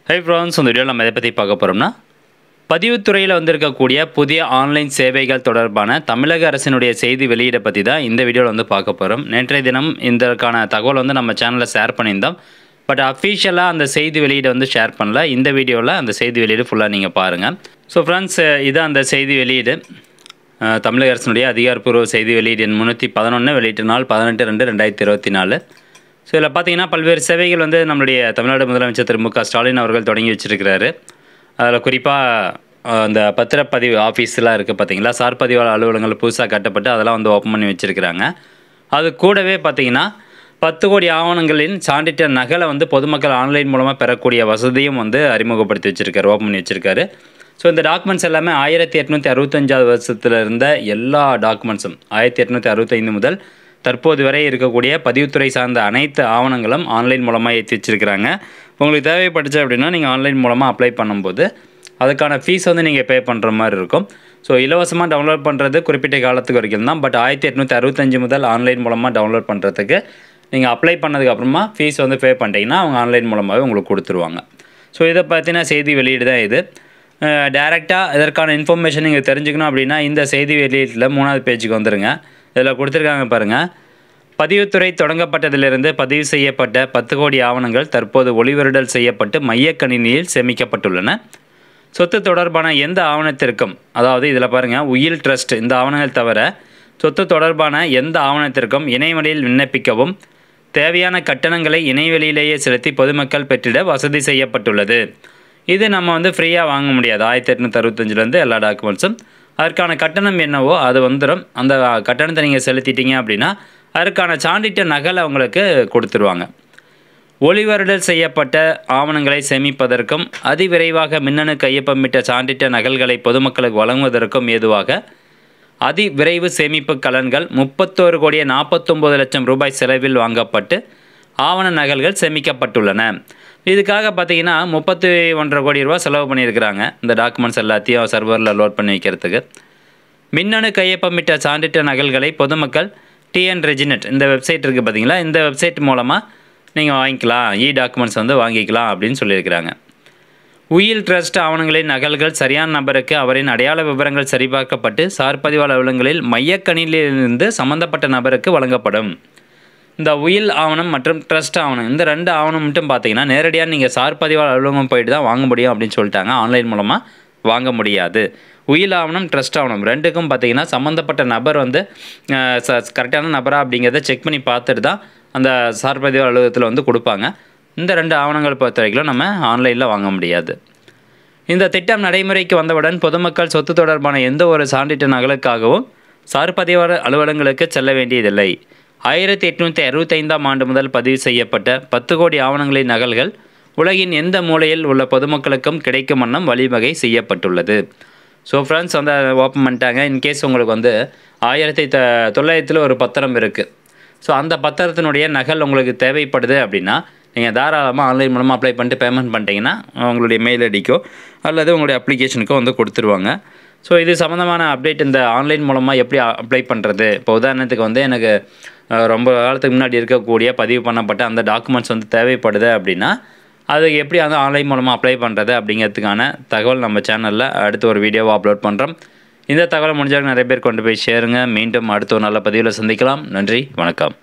Hi friends, இந்த வீடியோவில் நம்ம எதை பற்றி பார்க்க போகிறோம்னா, பதிவுத்துறையில் வந்திருக்கக்கூடிய புதிய ஆன்லைன் சேவைகள் தொடர்பான தமிழக அரசினுடைய செய்தி வெளியீடை பற்றி தான் இந்த வீடியோவில் வந்து பார்க்க போகிறோம். நேற்றைய தினம் இதற்கான தகவல் வந்து நம்ம சேனலில் ஷேர் பண்ணியிருந்தோம். பட் அஃபிஷியலாக அந்த செய்தி வெளியீடை வந்து ஷேர் பண்ணல. இந்த வீடியோவில் அந்த செய்தி வெளியீடு ஃபுல்லாக நீங்கள் பாருங்கள். ஸோ ஃப்ரெண்ட்ஸ், இதுதான் அந்த செய்தி வெளியீடு. தமிழக அரசினுடைய அதிகாரப்பூர்வ செய்தி வெளியீடு எண் 311 வெளியிட்ட நாள் 18/2/2024. ஸோ இதில் பார்த்தீங்கன்னா பல்வேறு சேவைகள் வந்து நம்மளுடைய தமிழ்நாடு முதலமைச்சர் திரு மு.க. ஸ்டாலின் அவர்கள் தொடங்கி வச்சிருக்கிறாரு. அதில் குறிப்பாக அந்த பத்திரப்பதிவு ஆஃபீஸ்லாம் இருக்குது பார்த்தீங்களா, சார் பதிவாளர் அலுவலகங்கள் புதுசாக கட்டப்பட்டு அதெல்லாம் வந்து ஓப்பன் பண்ணி வச்சுருக்கிறாங்க. அது கூடவே பார்த்தீங்கன்னா 10 கோடி ஆவணங்களின் சான்றிதழ் நகலை வந்து பொதுமக்கள் ஆன்லைன் மூலமாக பெறக்கூடிய வசதியும் வந்து அறிமுகப்படுத்தி வச்சுருக்காரு, ஓப்பன் பண்ணி வச்சுருக்காரு. ஸோ இந்த டாக்குமெண்ட்ஸ் எல்லாமே 1865 வருஷத்தில் இருந்த எல்லா டாக்குமெண்ட்ஸும் 1865 முதல் தற்போது வரை இருக்கக்கூடிய பதிவுத்துறை சார்ந்த அனைத்து ஆவணங்களும் ஆன்லைன் மூலமாக ஏற்றி வச்சுருக்கிறாங்க. உங்களுக்கு தேவைப்பட்டுச்சு அப்படின்னா நீங்கள் ஆன்லைன் மூலமாக அப்ளை பண்ணும்போது அதுக்கான ஃபீஸ் வந்து நீங்கள் பே பண்ணுற மாதிரி இருக்கும். ஸோ இலவசமாக டவுன்லோட் பண்ணுறது குறிப்பிட்ட காலத்துக்கு வரைக்கும் தான். பட் 1865 முதல் ஆன்லைன் மூலமாக டவுன்லோட் பண்ணுறதுக்கு நீங்கள் அப்ளை பண்ணதுக்கப்புறமா ஃபீஸ் வந்து பே பண்ணிட்டீங்கன்னா அவங்க ஆன்லைன் மூலமாகவே உங்களுக்கு கொடுத்துருவாங்க. ஸோ இதை பற்றின செய்தி வெளியீடு தான் இது. டைரெக்டாக இதற்கான இன்ஃபர்மேஷன் நீங்கள் தெரிஞ்சுக்கணும் அப்படின்னா இந்த செய்தி வெளியீட்டில் 3வது பேஜுக்கு வந்துடுங்க. இதில் கொடுத்துருக்காங்க பாருங்கள். பதிவுத்துறை தொடங்கப்பட்டதிலிருந்து பதிவு செய்யப்பட்ட 10 கோடி ஆவணங்கள் தற்போது ஒளிவருடல் செய்யப்பட்டு மையக்கணினியில் சேமிக்கப்பட்டுள்ளன. சொத்து தொடர்பான எந்த ஆவணத்திற்கும், அதாவது இதில் பாருங்கள், உயில் ட்ரஸ்ட் இந்த ஆவணங்கள் தவிர சொத்து தொடர்பான எந்த ஆவணத்திற்கும் இணையவழியில் விண்ணப்பிக்கவும் தேவையான கட்டணங்களை இணையவழியிலேயே செலுத்தி பொதுமக்கள் பெற்றிட வசதி செய்யப்பட்டுள்ளது. இது நம்ம வந்து ஃப்ரீயாக வாங்க முடியாது. 1865 எல்லா டாக்குமெண்ட்ஸும் அதற்கான கட்டணம் என்னவோ அது வந்துடும். அந்த கட்டணத்தை நீங்கள் செலுத்திட்டீங்க அப்படின்னா அதற்கான சான்றிதழ் நகலை அவங்களுக்கு கொடுத்துருவாங்க. ஒளிவருடல் செய்யப்பட்ட ஆவணங்களை சேமிப்பதற்கும் அதிவிரைவாக மின்னணு கையொப்பமிட்ட சான்றிதழ் நகல்களை பொதுமக்களுக்கு வழங்குவதற்கும் ஏதுவாக அதிவிரைவு சேமிப்பு கலன்கள் 31,49,00,000 ரூபாய் செலவில் வாங்கப்பட்டு ஆவண நகல்கள் சேமிக்கப்பட்டுள்ளன. இதுக்காக பார்த்தீங்கன்னா 31.5 கோடி ரூபா செலவு பண்ணியிருக்கிறாங்க இந்த டாக்குமெண்ட்ஸ் எல்லாத்தையும் சர்வரில் லோட் பண்ணி வைக்கிறதுக்கு. மின்னணு கையொப்பமிட்ட சான்றிதழ் நகல்களை பொதுமக்கள் டிஎன் ரெஜினெட் இந்த வெப்சைட் இருக்குது பார்த்தீங்களா, இந்த வெப்சைட் மூலமாக நீங்கள் வாங்கிக்கலாம், டாக்குமெண்ட்ஸ் வந்து வாங்கிக்கலாம் அப்படின்னு சொல்லியிருக்கிறாங்க. உயில் ட்ரஸ்ட் ஆவணங்களின் நகல்கள் சரியான நபருக்கு அவரின் அடையாள விவரங்கள் சரிபார்க்கப்பட்டு சார் பதிவாளர் அலுவலகங்களில் மையக்கணினியிலிருந்து சம்மந்தப்பட்ட நபருக்கு வழங்கப்படும். இந்த உயில் ஆவணம் மற்றும் ட்ரஸ்ட் ஆவணம் இந்த 2 ஆவணம் மட்டும் பார்த்தீங்கன்னா நேரடியாக நீங்கள் சார் பதிவாளர் அலுவலகம் போயிட்டு தான் வாங்க முடியும் அப்படின்னு சொல்லிட்டாங்க. ஆன்லைன் மூலமாக வாங்க முடியாது. உயில் ஆவணம் ட்ரஸ்ட் ஆவணம் 2க்கும் பார்த்தீங்கன்னா சம்மந்தப்பட்ட நபர் வந்து கரெக்டான நபரா அப்படிங்கிறத செக் பண்ணி பார்த்துட்டு தான் அந்த சார் பதிவாளர் அலுவலகத்தில் வந்து கொடுப்பாங்க. இந்த 2 ஆவணங்கள் பொறுத்த வரைக்கும் நம்ம ஆன்லைனில் வாங்க முடியாது. இந்த திட்டம் நடைமுறைக்கு வந்தவுடன் பொதுமக்கள் சொத்து தொடர்பான எந்த ஒரு சான்றிதழ் நகலுக்காகவும் சார் பதிவாளர் அலுவலகங்களுக்கு செல்ல வேண்டியதில்லை. 1865 ஆண்டு முதல் பதிவு செய்யப்பட்ட 10 கோடி ஆவணங்களின் நகல்கள் உலகின் எந்த மூலையில் உள்ள பொதுமக்களுக்கும் கிடைக்கும் வண்ணம் வழிவகை செய்யப்பட்டுள்ளது. ஸோ ஃப்ரெண்ட்ஸ் வந்து ஓப்பன் பண்ணிட்டாங்க. இன்கேஸ் உங்களுக்கு வந்து 1900 ஒரு பத்திரம் இருக்குது. ஸோ அந்த பத்திரத்தினுடைய நகல் உங்களுக்கு தேவைப்படுது அப்படின்னா நீங்கள் தாராளமாக ஆன்லைன் மூலமாக அப்ளை பண்ணிட்டு பேமெண்ட் பண்ணிட்டீங்கன்னா உங்களுடைய மெயில் ஐடிக்கோ அல்லது உங்களுடைய அப்ளிகேஷனுக்கோ வந்து கொடுத்துருவாங்க. ஸோ இது சம்மந்தமான அப்டேட் இந்த ஆன்லைன் மூலமாக எப்படி அப்ளை பண்ணுறது, இப்போ உதாரணத்துக்கு வந்து எனக்கு ரொம்ப காலத்துக்கு முன்னாடி இருக்கக்கூடிய பதிவு பண்ணப்பட்ட அந்த டாக்குமெண்ட்ஸ் வந்து தேவைப்படுது அப்படின்னா அதுக்கு எப்படி வந்து ஆன்லைன் மூலமாக அப்ளை பண்ணுறது அப்படிங்கிறதுக்கான தகவல் நம்ம சேனலில் அடுத்து ஒரு வீடியோவை அப்லோட் பண்ணுறோம். இந்த தகவல் முடிஞ்சாலும் நிறைய பேர் கொண்டு போய் ஷேருங்க. மீண்டும் அடுத்த ஒரு நல்ல பதிவில் சந்திக்கலாம். நன்றி, வணக்கம்.